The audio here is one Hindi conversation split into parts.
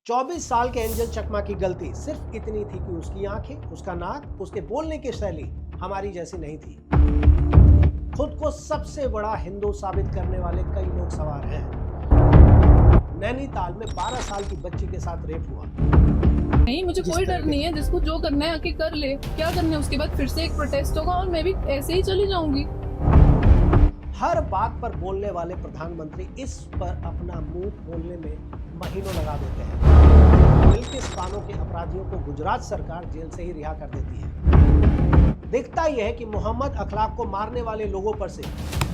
24 साल के एंजल चकमा की गलती सिर्फ इतनी थी कि उसकी आंखें, उसका नाक, उसके बोलने की शैली हमारी जैसी नहीं थी। खुद को सबसे बड़ा हिंदू साबित करने वाले कई लोग सवार हैं। नैनीताल में 12 साल की बच्ची के साथ रेप हुआ। नहीं, मुझे कोई डर नहीं है। जिसको जो करना है आके कर ले। क्या करना है, उसके बाद फिर से एक प्रोटेस्ट होगा और मैं भी ऐसे ही चली जाऊंगी। हर बात पर बोलने वाले प्रधानमंत्री इस पर अपना मुंह खोलने में महीनों लगा देते हैं। बिल्किस्तानों के अपराधियों को गुजरात सरकार जेल से ही रिहा कर देती है। दिखता यह है कि मोहम्मद अखलाक को मारने वाले लोगों पर से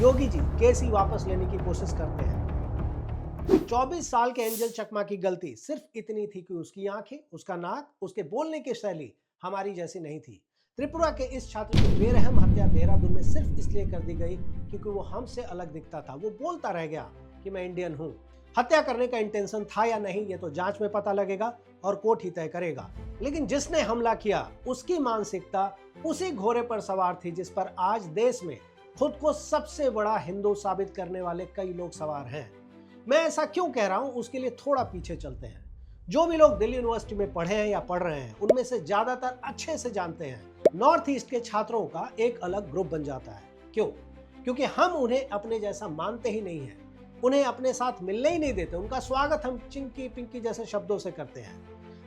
योगी जी केस ही वापस लेने की कोशिश करते हैं। 24 साल के एंजल चकमा की गलती सिर्फ इतनी थी कि उसकी आंखें, उसका नाक, उसके बोलने की शैली हमारी जैसी नहीं थी। त्रिपुरा के इस छात्र की बेरहम हत्या देहरादून में सिर्फ इसलिए कर दी गई क्योंकि वो हमसे अलग दिखता था। वो बोलता रह गया कि मैं इंडियन हूं। हत्या करने का इंटेंशन था या नहीं ये तो जांच में पता लगेगा और कोर्ट ही तय करेगा। लेकिन जिसने हमला किया उसकी मानसिकता उसी घोड़े पर सवार थी जिस पर आज देश में खुद को सबसे बड़ा हिंदू साबित करने वाले कई लोग सवार हैं। मैं ऐसा क्यों कह रहा हूं उसके लिए थोड़ा पीछे चलते हैं। जो भी लोग दिल्ली यूनिवर्सिटी में पढ़े हैं या पढ़ रहे हैं उनमें से ज्यादातर अच्छे से जानते हैं नॉर्थ ईस्ट के छात्रों का एक अलग ग्रुप बन जाता है। क्यों? क्योंकि हम उन्हें अपने जैसा मानते ही नहीं हैं, उन्हें अपने साथ मिलने ही नहीं देते। उनका स्वागत हम चिंकी पिंकी जैसे शब्दों से करते हैं।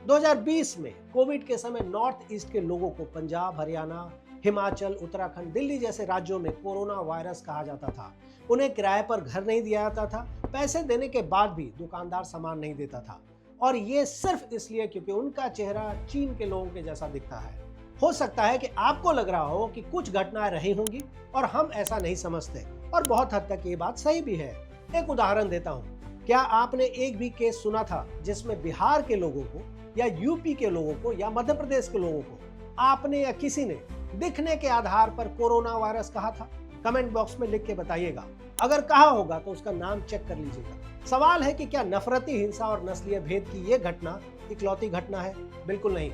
2020 में कोविड के समय नॉर्थ ईस्ट के लोगों को पंजाब, हरियाणा, हिमाचल, उत्तराखंड, दिल्ली जैसे राज्यों में कोरोना वायरस कहा जाता था। उन्हें किराए पर घर नहीं दिया जाता था। पैसे देने के बाद भी दुकानदार सामान नहीं देता था, और ये सिर्फ इसलिए क्योंकि उनका चेहरा चीन के लोगों के जैसा दिखता है। हो सकता है कि आपको लग रहा हो कि कुछ घटनाएं रही होंगी और हम ऐसा नहीं समझते, और बहुत हद तक ये बात सही भी है। एक उदाहरण देता हूं। क्या आपने एक भी केस सुना था जिसमें बिहार के लोगों को या यूपी के लोगों को या मध्य प्रदेश के लोगों को आपने या किसी ने दिखने के आधार पर कोरोना वायरस कहा था? कमेंट बॉक्स में लिख के बताइएगा। अगर कहा होगा तो उसका नाम चेक कर लीजिएगा। सवाल है कि क्या नफरती हिंसा और नस्लीय भेद की ये घटना इकलौती घटना है? बिल्कुल नहीं।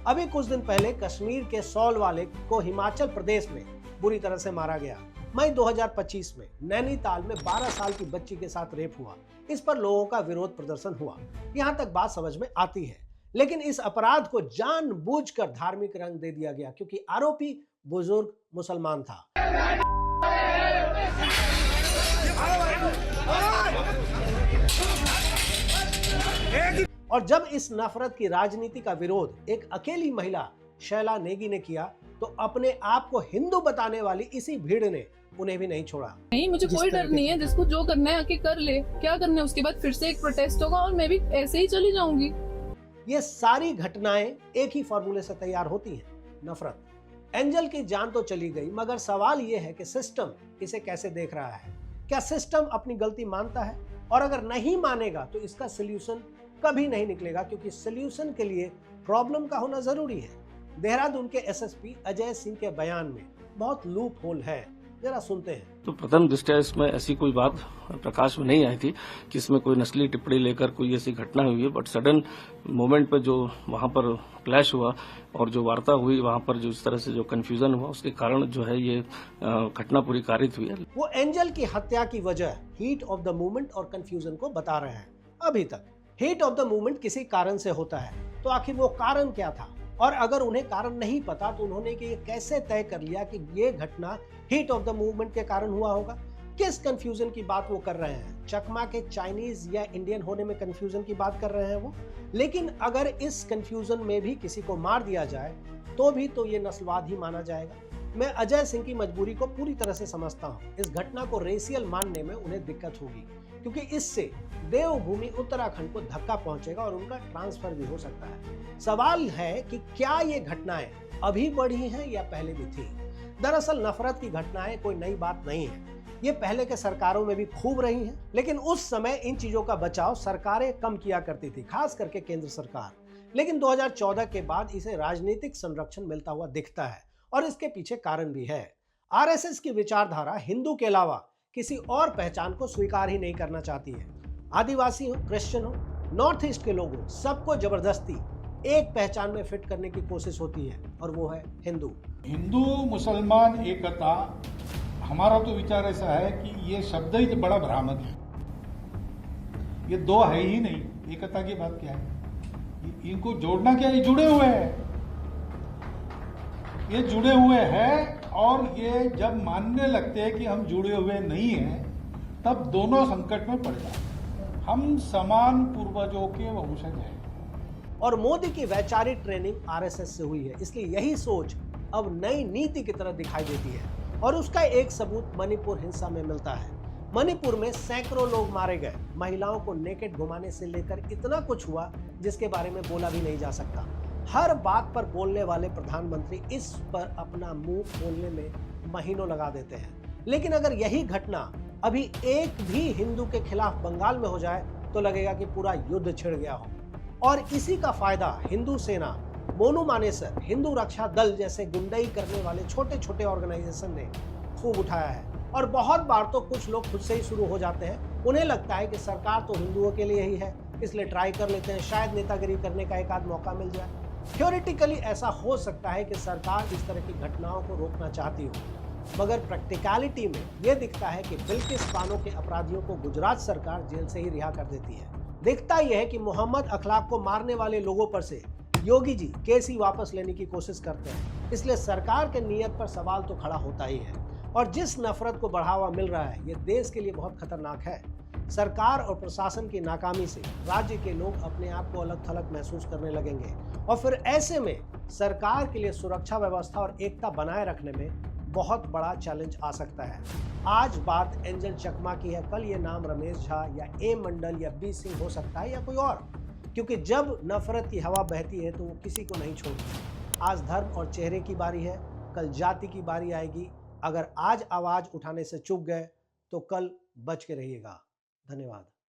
अभी कुछ दिन पहले कश्मीर के सौल वाले को हिमाचल प्रदेश में बुरी तरह से मारा गया। मई 2025 में नैनीताल में 12 साल की बच्ची के साथ रेप हुआ। इस पर लोगों का विरोध प्रदर्शन हुआ। यहां तक बात समझ में आती है, लेकिन इस अपराध को जानबूझकर धार्मिक रंग दे दिया गया क्योंकि आरोपी बुजुर्ग मुसलमान था। और जब इस नफरत की राजनीति का विरोध एक अकेली महिला शैला नेगी ने किया तो अपने आप को हिंदू बताने वाली इसी भीड़ ने उन्हें भी नहीं छोड़ा। नहीं, मुझे कोई डर नहीं है। जिसको जो करना है आके कर ले। क्या करना है, उसके बाद फिर से एक प्रोटेस्ट होगा और मैं भी ऐसे ही चली जाऊंगी। ये सारी घटनाएं एक ही फॉर्मूले से तैयार होती हैं, नफरत। एंजल की जान तो चली गई, मगर सवाल यह है कि सिस्टम इसे कैसे देख रहा है। क्या सिस्टम अपनी गलती मानता है? और अगर नहीं मानेगा तो इसका सोल्यूशन कभी नहीं निकलेगा, क्योंकि सोल्यूशन के लिए प्रॉब्लम का होना जरूरी है। देहरादून के एसएसपी अजय सिंह के बयान में बहुत लूप होल है, जरा सुनते हैं। तो प्रथम दृष्टया इसमें ऐसी कोई बात प्रकाश में नहीं आई थी कि इसमें कोई नस्ली टिप्पणी लेकर कोई ऐसी घटना हुई है, बट सडन मोमेंट पर जो वहां पर क्लैश हुआ और जो वार्ता हुई वहां पर जो इस तरह से जो कंफ्यूजन हुआ उसके कारण जो है ये घटना पूरी कारित हुई है। वो एंजल की हत्या की वजह हीट ऑफ द मूवमेंट और कंफ्यूजन को बता रहे हैं। अभी तक हीट ऑफ द मूवमेंट किसी कारण से होता है, तो आखिर वो कारण क्या था? और अगर उन्हें कारण नहीं पता तो उन्होंने कि ये कैसे तय कर लिया कि ये घटना हीट ऑफ द मूवमेंट के कारण हुआ होगा? किस कंफ्यूजन की बात वो कर रहे हैं? चकमा के चाइनीज या इंडियन होने में कंफ्यूजन की बात कर रहे हैं वो। लेकिन अगर इस कंफ्यूजन में भी किसी को मार दिया जाए तो भी तो ये नस्लवाद ही माना जाएगा। मैं अजय सिंह की मजबूरी को पूरी तरह से समझता हूँ। इस घटना को रेशियल मानने में उन्हें दिक्कत होगी, क्योंकि इससे देवभूमि उत्तराखंड को धक्का पहुंचेगा और उनका ट्रांसफर भी हो सकता है। सवाल है कि क्या ये घटनाएं अभी बढ़ी हैं या पहले भी थी? दरअसल नफरत की घटनाएं कोई नई बात नहीं है, ये पहले के सरकारों में भी खूब रही हैं, लेकिन उस समय इन चीजों का बचाव सरकारें कम किया करती थी, खास करके केंद्र सरकार। लेकिन 2014 के बाद इसे राजनीतिक संरक्षण मिलता हुआ दिखता है, और इसके पीछे कारण भी है। आरएसएस की विचारधारा हिंदू के अलावा किसी और पहचान को स्वीकार ही नहीं करना चाहती है। आदिवासी हो, क्रिश्चियन हो, नॉर्थ ईस्ट के लोगों, सबको जबरदस्ती एक पहचान में फिट करने की कोशिश होती है, और वो है हिंदू। हिंदू मुसलमान एकता, हमारा तो विचार ऐसा है कि ये शब्द ही बड़ा भ्रामक है। ये दो है ही नहीं, एकता की बात क्या है? इनको जोड़ना क्या, ये जुड़े हुए हैं, ये जुड़े हुए हैं। और ये जब मानने लगते हैं कि हम जुड़े हुए नहीं हैं, तब दोनों संकट में पड़ जाते हैं। हम समान पूर्वजों के वंशज हैं। और मोदी की वैचारिक ट्रेनिंग आरएसएस से हुई है, इसलिए यही सोच अब नई नीति की तरह दिखाई देती है। और उसका एक सबूत मणिपुर हिंसा में मिलता है। मणिपुर में सैकड़ों लोग मारे गए, महिलाओं को नेकेड घुमाने से लेकर इतना कुछ हुआ जिसके बारे में बोला भी नहीं जा सकता। हर बात पर बोलने वाले प्रधानमंत्री इस पर अपना मुंह खोलने में महीनों लगा देते हैं। लेकिन अगर यही घटना अभी एक भी हिंदू के खिलाफ बंगाल में हो जाए तो लगेगा कि पूरा युद्ध छिड़ गया हो। और इसी का फायदा हिंदू सेना, मोनू मानेसर, हिंदू रक्षा दल जैसे गुंडई करने वाले छोटे छोटे ऑर्गेनाइजेशन ने खूब उठाया है। और बहुत बार तो कुछ लोग खुद से ही शुरू हो जाते हैं। उन्हें लगता है कि सरकार तो हिंदुओं के लिए ही है, इसलिए ट्राई कर लेते हैं, शायद नेतागिरी करने का एक आध मौका मिल जाए। थ्योरेटिकली ऐसा हो सकता है कि सरकार इस तरह की घटनाओं को रोकना चाहती हो, मगर प्रैक्टिकलिटी में यह दिखता है कि बिल्किस बानो के अपराधियों को गुजरात सरकार जेल से ही रिहा कर देती है। दिखता यह है कि मोहम्मद अखलाक को मारने वाले लोगों पर से योगी जी केस ही वापस लेने की कोशिश करते हैं। इसलिए सरकार के नीयत पर सवाल तो खड़ा होता ही है। और जिस नफरत को बढ़ावा मिल रहा है, यह देश के लिए बहुत खतरनाक है। सरकार और प्रशासन की नाकामी से राज्य के लोग अपने आप को अलग थलग महसूस करने लगेंगे और फिर ऐसे में सरकार के लिए सुरक्षा व्यवस्था और एकता बनाए रखने में बहुत बड़ा चैलेंज आ सकता है। आज बात एंजल चकमा की है, कल ये नाम रमेश झा या ए मंडल या बी सिंह हो सकता है या कोई और, क्योंकि जब नफरत की हवा बहती है तो वो किसी को नहीं छोड़ती। आज धर्म और चेहरे की बारी है, कल जाति की बारी आएगी। अगर आज आवाज उठाने से चूक गए तो कल बच के रहिएगा। धन्यवाद।